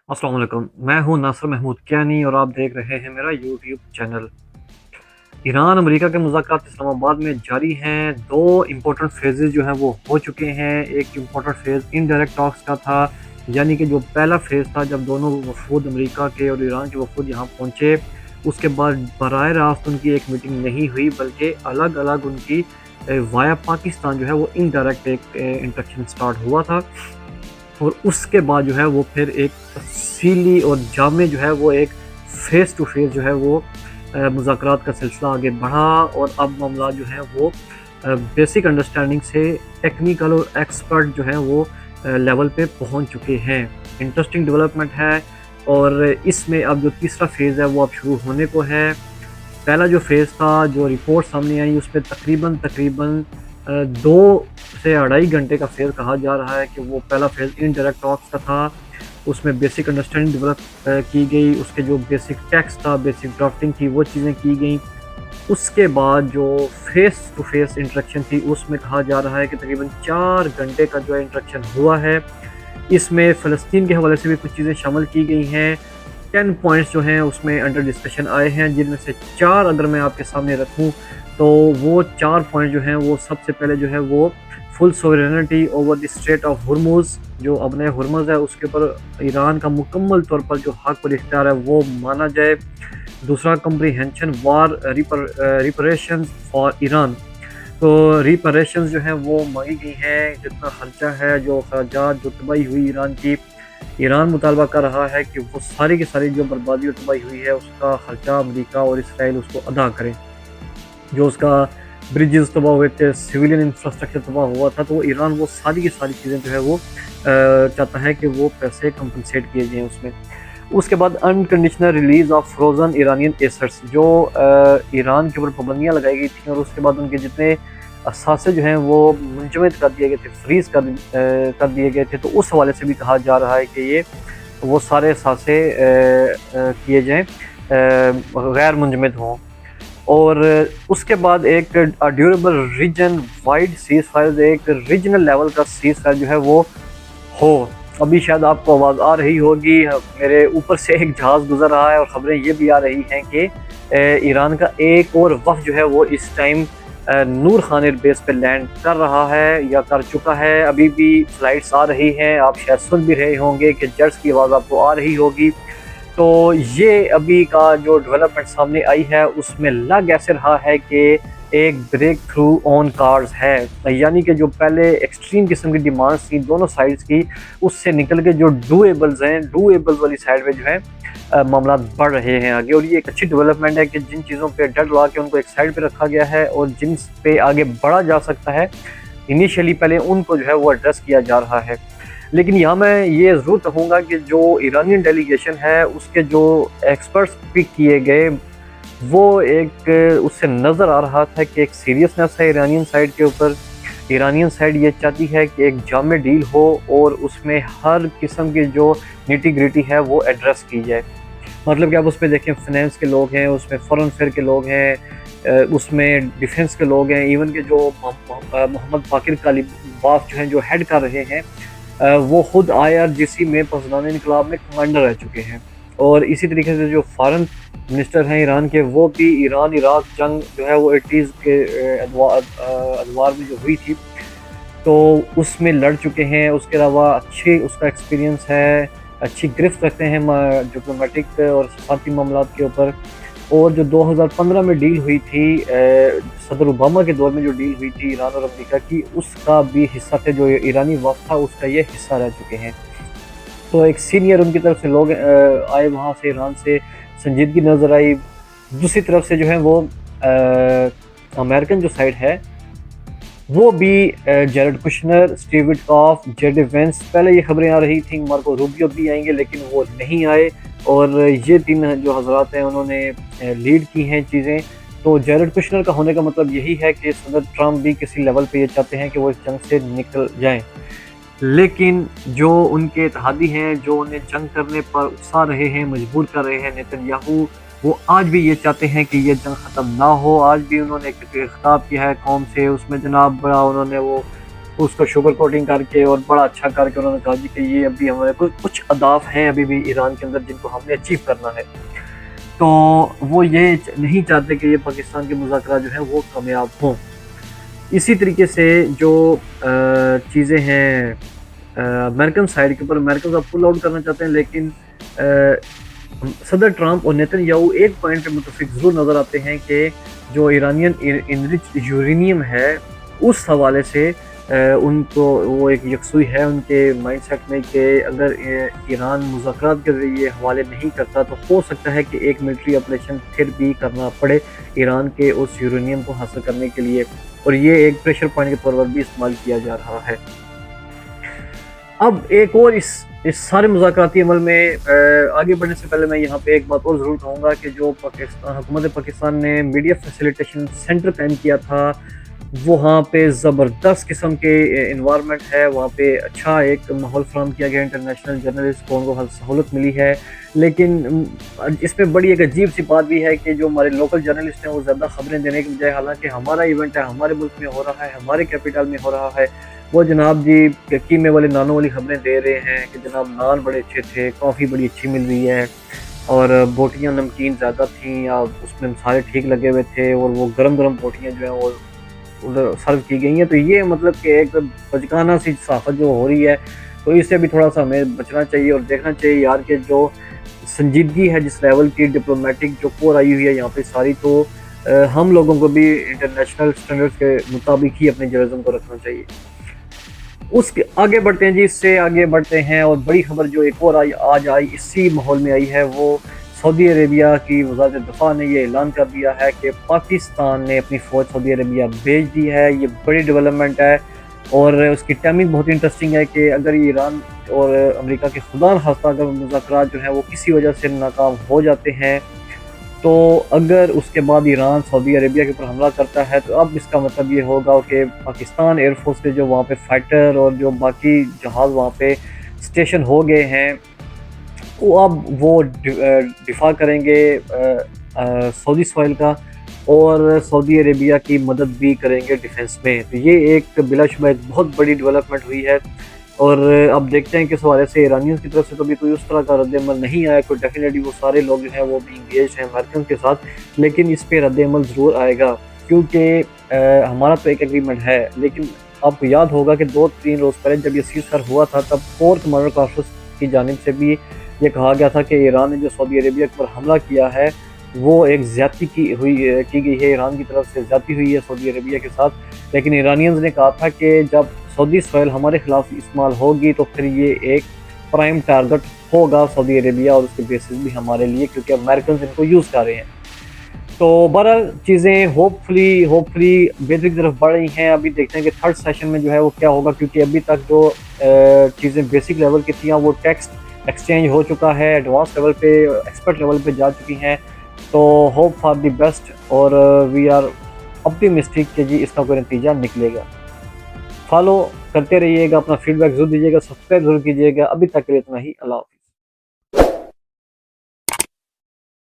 अस्सलाम वालेकुम, मैं हूं नासिर महमूद कियानी और आप देख रहे हैं मेरा यूट्यूब चैनल। ईरान अमेरिका के मुज़ाकरात इस्लामाबाद में जारी हैं। दो इम्पोर्टेंट फेजेज़ जो हैं वो हो चुके हैं। एक इम्पोर्टेंट फेज़ इनडायरेक्ट टॉक्स का था, यानी कि जो पहला फेज़ था जब दोनों वफूद अमेरिका के और ईरान के वफूद यहाँ पहुँचे, उसके बाद बराह रास्त उनकी एक मीटिंग नहीं हुई, बल्कि अलग अलग उनकी वाया पाकिस्तान जो है वो इनडायरेक्ट एक इंटरेक्शन स्टार्ट हुआ था। और उसके बाद जो है वो फिर एक तफसीली और जामे जो है वो एक फ़ेस टू फ़ेस जो है वो मुज़ाकरात का सिलसिला आगे बढ़ा। और अब मामला जो है वो बेसिक अंडरस्टैंडिंग से टेक्निकल और एक्सपर्ट जो है वो लेवल पे पहुंच चुके हैं। इंटरेस्टिंग डेवलपमेंट है। और इसमें अब जो तीसरा फेज़ है वो अब शुरू होने को है। पहला जो फेज़ था, जो रिपोर्ट सामने आई, उसमें तकरीबन तकरीबन 2 से 2.5 घंटे का फेज़ कहा जा रहा है कि वो पहला फेज़ इनडायरेक्ट टॉक्स का था। उसमें बेसिक अंडरस्टैंडिंग डेवलप की गई, उसके जो बेसिक टेक्स्ट था, बेसिक ड्राफ्टिंग थी, वो चीज़ें की गई। उसके बाद जो फेस टू फेस इंटरेक्शन थी, उसमें कहा जा रहा है कि तकरीबन 4 घंटे का जो है इंटरेक्शन हुआ है। इसमें फ़लस्तीन के हवाले से भी कुछ चीज़ें शामिल की गई हैं। 10 पॉइंट्स जो हैं उसमें अंडर डिस्कशन आए हैं, जिनमें से 4 अगर मैं आपके सामने रखूँ, तो वो 4 पॉइंट जो हैं वो सबसे पहले जो है वो full sovereignty over the strait of Hormuz, जो अबने हुर्मुज़ है उसके ऊपर ईरान का मुकम्मल तौर पर जो हक और इख्तियार है वो माना जाए। दूसरा, कम्प्रीहेंशन वार रिपरेशंस फॉर ईरान। तो रिपरेशंस जो हैं वो मांगी गई हैं, जितना खर्चा है, जो अखराजात, जो तबाही हुई ईरान की, ईरान मुतालबा कर रहा है कि वो सारी की सारी जो बर्बादी और तबाही हुई है उसका खर्चा अमेरिका और इसराइल उसको अदा करें। जो उसका ब्रिजेस तबाह हुए थे, सिविलियन इंफ्रास्ट्रक्चर तबाह हुआ था, तो वो ईरान वो सारी की सारी चीज़ें जो है वो चाहता है कि वो पैसे कंपनसेट किए जाएँ उसमें। उसके बाद unconditional release of frozen Iranian assets, जो ईरान के ऊपर पाबंदियाँ लगाई गई थी और उसके बाद उनके जितने असासे जो हैं वो मुंजमद कर दिए गए थे, फ्रीज़ कर दिए गए थे। तो उस हवाले से भी कहा जा रहा है कि ये वो सारे असासे किए जाएँ, गैर मुंजमद हों। और उसके बाद एक durable region wide ceasefire, एक रीजनल लेवल का सीज़ फायर जो है वो हो। अभी शायद आपको आवाज़ आ रही होगी, मेरे ऊपर से एक जहाज़ गुजर रहा है और ख़बरें ये भी आ रही हैं कि ईरान का एक और वफ़द जो है वो इस टाइम नूर खान एयरबेस पे लैंड कर रहा है या कर चुका है। अभी भी फ्लाइट्स आ रही हैं, आप शायद सुन भी रहे होंगे कि जेट्स की आवाज़ आपको आ रही होगी। तो ये अभी का जो डेवलपमेंट सामने आई है उसमें लग ऐसे रहा है कि एक ब्रेक थ्रू ऑन कार्ड्स है, यानी कि जो पहले एक्सट्रीम किस्म की डिमांड्स थी दोनों साइड्स की, उससे निकल के जो डूएबल्स हैं, डूएबल्स वाली साइड में जो है मामला बढ़ रहे हैं आगे। और ये एक अच्छी डेवलपमेंट है कि जिन चीज़ों पे डर लगा के उनको एक साइड पे रखा गया है और जिन पे आगे बढ़ा जा सकता है इनिशियली, पहले उनको जो है वो एड्रेस किया जा रहा है। लेकिन यहाँ मैं ये ज़रूर कहूँगा कि जो ईरानियन डेलीगेशन है उसके जो एक्सपर्ट्स पिक किए गए, वो एक उससे नज़र आ रहा था कि एक सीरियसनेस है ईरानियन साइड के ऊपर। ईरानियन साइड ये चाहती है कि एक जामे डील हो और उसमें हर किस्म की जो निटी ग्रिटी है वो एड्रेस की जाए। मतलब कि आप उसमें देखें, फाइनेंस के लोग हैं, उसमें फॉरेन अफेयर के लोग हैं, उसमें डिफेंस के लोग हैं, इवन के जो मोहम्मद बाकिर कालिबाफ जो हैं जो हेड कर रहे हैं, वो खुद IRGC में फौजदान इनकलाब में कमांडर रह चुके हैं। और इसी तरीके से जो फॉरेन मिनिस्टर हैं ईरान के, वो भी ईरान इराक जंग जो है वो 80s के अदवार में जो हुई थी तो उसमें लड़ चुके हैं। उसके अलावा अच्छी उसका एक्सपीरियंस है, अच्छी गिरफ्त रखते हैं डिप्लोमेटिक और सफारती मामलात के ऊपर। और जो 2015 में डील हुई थी, सदर ओबामा के दौर में जो डील हुई थी ईरान और अमेरिका की, उसका भी हिस्सा थे, जो ईरानी वफ़द था उसका ये हिस्सा रह चुके हैं। तो एक सीनियर उनकी तरफ से लोग आए वहाँ से, ईरान से संजीदगी नज़र आई। दूसरी तरफ से जो है वो अमेरिकन जो साइड है वो भी Jared Kushner, Steve Witkoff, JD Vance, पहले ये खबरें आ रही थी मार्को रूबियो भी आएंगे लेकिन वो नहीं आए। और ये 3 जो हजरात हैं उन्होंने लीड की हैं चीज़ें। तो जेरेड कुशनर का होने का मतलब यही है कि सदर ट्रम्प भी किसी लेवल पे ये चाहते हैं कि वो इस जंग से निकल जाएं। लेकिन जो उनके इत्तेहादी हैं, जो उन्हें जंग करने पर उकसा रहे हैं, मजबूर कर रहे हैं, नेतन्याहू, वो आज भी ये चाहते हैं कि ये जंग ख़त्म ना हो। आज भी उन्होंने एक खिताब किया है कौम से, उसमें जनाब बड़ा उन्होंने वो उसको शुगर कोटिंग करके और बड़ा अच्छा करके उन्होंने कहा जी कि ये अभी हमारे कुछ अहदाफ हैं अभी भी ईरान के अंदर जिनको हमने अचीव करना है। तो वो ये नहीं चाहते कि ये पाकिस्तान के मुज़ाकरात जो हैं वो कामयाब हों। इसी तरीके से जो चीज़ें हैं अमेरिकन साइड के ऊपर, अमेरिकन अब पुल आउट करना चाहते हैं, लेकिन सदर ट्रंप और नेतन्याहू एक पॉइंट पे मुतफिक ज़रूर नज़र आते हैं कि जो ईरानियन इनरिच यूरेनियम है उस हवाले से उनको वो एक यकसुई है उनके माइंडसेट में कि अगर ईरान मुज़ाकरात के ज़रिए हवाले नहीं करता तो हो सकता है कि एक मिलिट्री ऑपरेशन फिर भी करना पड़े ईरान के उस यूरेनियम को हासिल करने के लिए, और ये एक प्रेशर पॉइंट के तौर पर भी इस्तेमाल किया जा रहा है। अब एक और इस सारे मुज़ाकराती अमल में आगे बढ़ने से पहले मैं यहाँ पे एक बात और ज़रूर कहूँगा कि जो हुकूमत पाकिस्तान ने मीडिया फैसिलिटेशन सेंटर कायम किया था, वहाँ पे ज़बरदस्त किस्म के इन्वायरमेंट है, वहाँ पे अच्छा एक माहौल फराहम किया गया, इंटरनेशनल जर्नलिस्ट को उनको हर सहूलत मिली है। लेकिन इसमें बड़ी एक अजीब सी बात भी है कि जो हमारे लोकल जर्नलिस्ट हैं वो ज़्यादा खबरें देने के बजाय, हालांकि हमारा इवेंट है, हमारे मुल्क में हो रहा है, हमारे कैपिटल में हो रहा है, वो जनाब जी कीमे वाले नानों वाली खबरें दे रहे हैं कि जनाब नान बड़े अच्छे थे, कॉफ़ी बड़ी अच्छी मिल रही है और बोटियाँ नमकीन ज़्यादा थी या उसमें मसाले ठीक लगे हुए थे और वो गरम गरम बोटियाँ जो हैं वो उधर सर्व की गई हैं। तो ये मतलब कि एक बचकाना सी सहाफ़त जो हो रही है, तो इससे भी थोड़ा सा हमें बचना चाहिए और देखना चाहिए यार कि जो संजीदगी है जिस लेवल की डिप्लोमेटिक जो कोर आई हुई है यहाँ पे सारी, तो हम लोगों को भी इंटरनेशनल स्टैंडर्ड्स के मुताबिक ही अपने जर्नलिज्म को रखना चाहिए। उसके आगे बढ़ते हैं जी, इससे आगे बढ़ते हैं और बड़ी खबर जो एक और आज आई इसी माहौल में आई है, वो सऊदी अरेबिया की वज़ारत दफ़ा ने ये ऐलान कर दिया है कि पाकिस्तान ने अपनी फ़ौज सऊदी अरेबिया भेज दी है। ये बड़ी डेवलपमेंट है और उसकी टाइमिंग बहुत इंटरेस्टिंग है कि अगर ईरान और अमेरिका के खुदा न खास्ता अगर मुज़ाकरात जो है वो किसी वजह से नाकाम हो जाते हैं, तो अगर उसके बाद ईरान सऊदी अरेबिया के ऊपर हमला करता है, तो अब इसका मतलब ये होगा कि पाकिस्तान एयरफोर्स के जो वहाँ पे फाइटर और जो बाकी जहाज़ वहाँ पे स्टेशन हो गए हैं, वो अब वो दिफा करेंगे सऊदी सॉइल का और सऊदी अरेबिया की मदद भी करेंगे डिफेंस में। तो ये एक बिलाशुबा एक बहुत बड़ी डेवलपमेंट हुई है और अब देखते हैं कि इस हवाले से ईरानियों की तरफ से तो भी कोई उस तरह का रद्द-ए-अमल नहीं आया, तो डेफिनेटली वो सारे लोग जो हैं वो भी इंगेज हैं अमेरिकन के साथ, लेकिन इस पे रद्द-ए-अमल ज़रूर आएगा क्योंकि हमारा तो एक एग्रीमेंट है। लेकिन आपको याद होगा कि 2-3 रोज़ पहले जब ये सीज़फायर हुआ था, तब कोर कमांडर कॉर्पस की जानिब से भी ये कहा गया था कि ईरान ने जो सऊदी अरेबिया पर हमला किया है वो एक ज़्यादती की गई है, ईरान की तरफ से ज़्यादती हुई है सऊदी अरेबिया के साथ। लेकिन ईरानियंस ने कहा था कि जब सऊदी सॉइल हमारे खिलाफ इस्तेमाल होगी तो फिर ये एक प्राइम टारगेट होगा सऊदी अरेबिया और उसके बेसिस भी हमारे लिए, क्योंकि अमेरिकन इनको यूज़ कर रहे हैं। तो बहरहाल चीज़ें होपफुली बेहतरी की तरफ बढ़ रही हैं। अभी देखते हैं कि थर्ड सेशन में जो है वो क्या होगा, क्योंकि अभी तक जो चीज़ें बेसिक लेवल की थी वो टेक्स्ट एक्सचेंज हो चुका है, एडवांस लेवल पे एक्सपर्ट लेवल पे जा चुकी हैं। तो होप फॉर द बेस्ट और वी आर ऑप्टिमिस्टिक कि जी इसका कोई नतीजा निकलेगा। फॉलो करते रहिएगा, अपना फीडबैक ज़रूर दीजिएगा, सब्सक्राइब ज़रूर कीजिएगा। अभी तक के लिए इतना ही, अल्लाह।